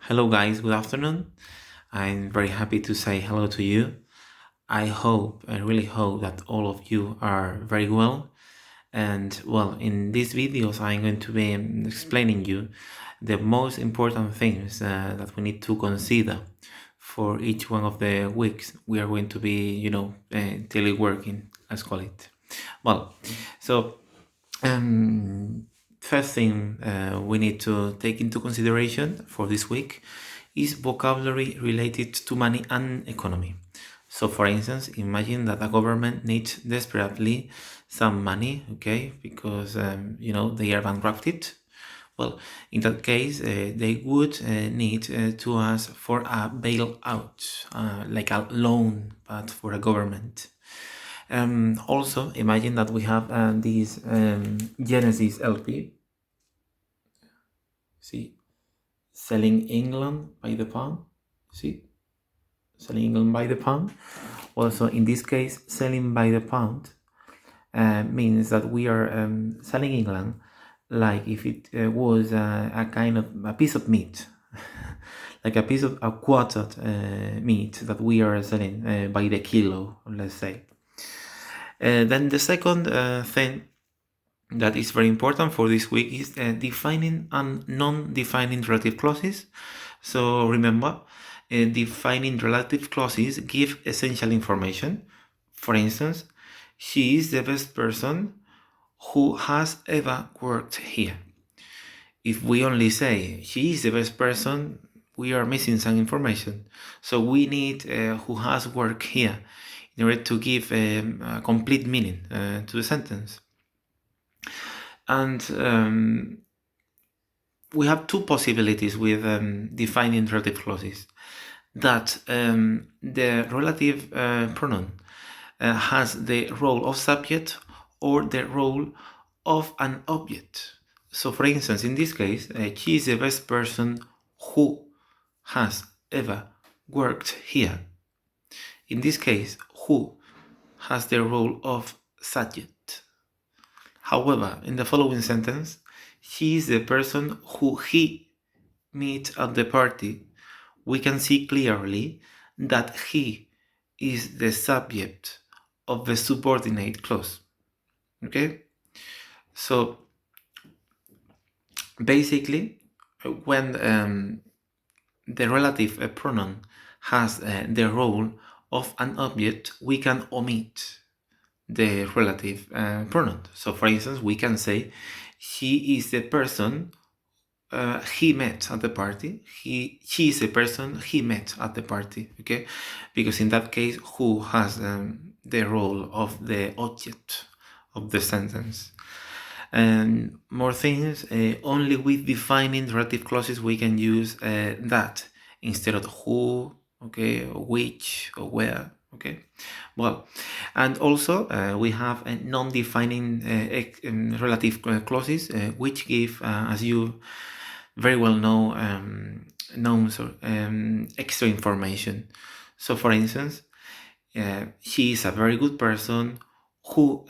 Hello, guys. Good afternoon. I'm very happy to say hello to you. I really hope that all of you are very well. And well, in these videos, I'm going to be explaining you the most important things that we need to consider for each one of the weeks we are going to be, teleworking, let's call it. Well, so um, first thing we need to take into consideration for this week is vocabulary related to money and economy. So, for instance, imagine that a government needs desperately some money, okay, because they are bankrupted. Well, in that case, they would need to ask for a bailout, like a loan, but for a government. Also, imagine that we have this Genesis LP, see, selling England by the pound, see, selling England by the pound. Also, in this case, selling by the pound means that we are selling England like if it was a kind of a piece of meat, like a piece of a quartered meat that we are selling by the kilo, let's say. Then the second thing that is very important for this week is defining and non-defining relative clauses. So remember, defining relative clauses give essential information. For instance, she is the best person who has ever worked here. If we only say she is the best person, we are missing some information. So we need who has worked here in order to give a complete meaning to the sentence. And we have two possibilities with defining relative clauses. That the relative pronoun has the role of subject or the role of an object. So, for instance, in this case, she is the best person who has ever worked here. In this case, who has the role of subject. However, in the following sentence, he is the person who he met at the party. We can see clearly that he is the subject of the subordinate clause. Okay? So basically, when the relative pronoun has the role of an object, we can omit the relative pronoun. So, for instance, we can say she is the person he met at the party. She is the person he met at the party. Okay, because in that case, who has the role of the object of the sentence. And more things, only with defining relative clauses we can use that instead of who, okay, or which, or where, okay. Well, and also we have a non-defining relative clauses which give, as you very well know, extra information. So, for instance, she is a very good person who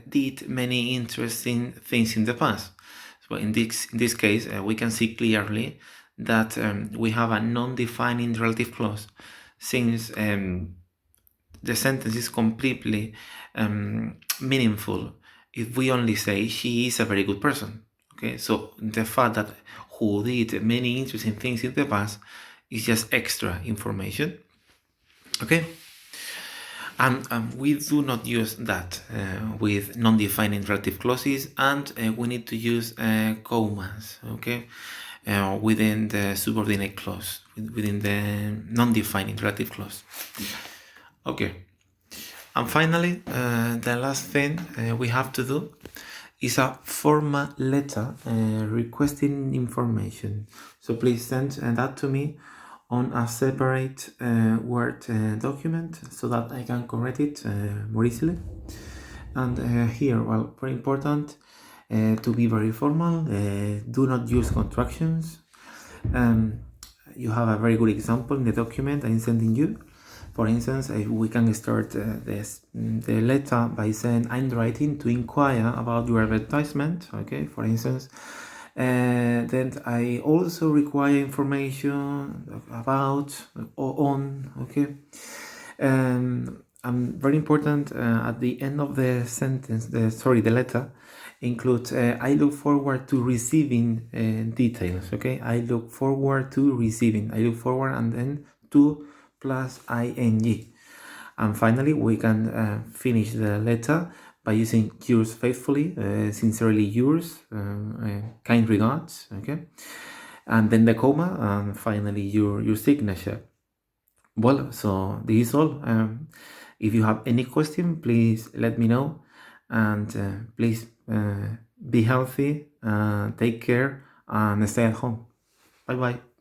did many interesting things in the past. So in this case, we can see clearly that we have a non-defining relative clause, since the sentence is completely meaningful if we only say she is a very good person. Okay, so the fact that who did many interesting things in the past is just extra information. Okay. And we do not use that with non-defining relative clauses, and we need to use commas, okay, within the subordinate clause, within the non-defining relative clause. Okay, and finally, the last thing we have to do is a formal letter requesting information. So please send that to me on a separate Word document so that I can correct it more easily. And here, well, very important to be very formal. Do not use contractions. You have a very good example in the document I'm sending you. For instance, we can start the letter by saying, I'm writing to inquire about your advertisement. Okay, for instance, Then I also require information about or on, okay? Very important at the end of the sentence, the letter, includes I look forward to receiving details, okay? I look forward to receiving. I look forward and then to plus ing. And finally, we can finish the letter by using yours faithfully, sincerely yours, kind regards, okay? And then the comma, and finally your signature. Well, so this is all. If you have any question, please let me know, and please be healthy, take care, and stay at home. Bye bye.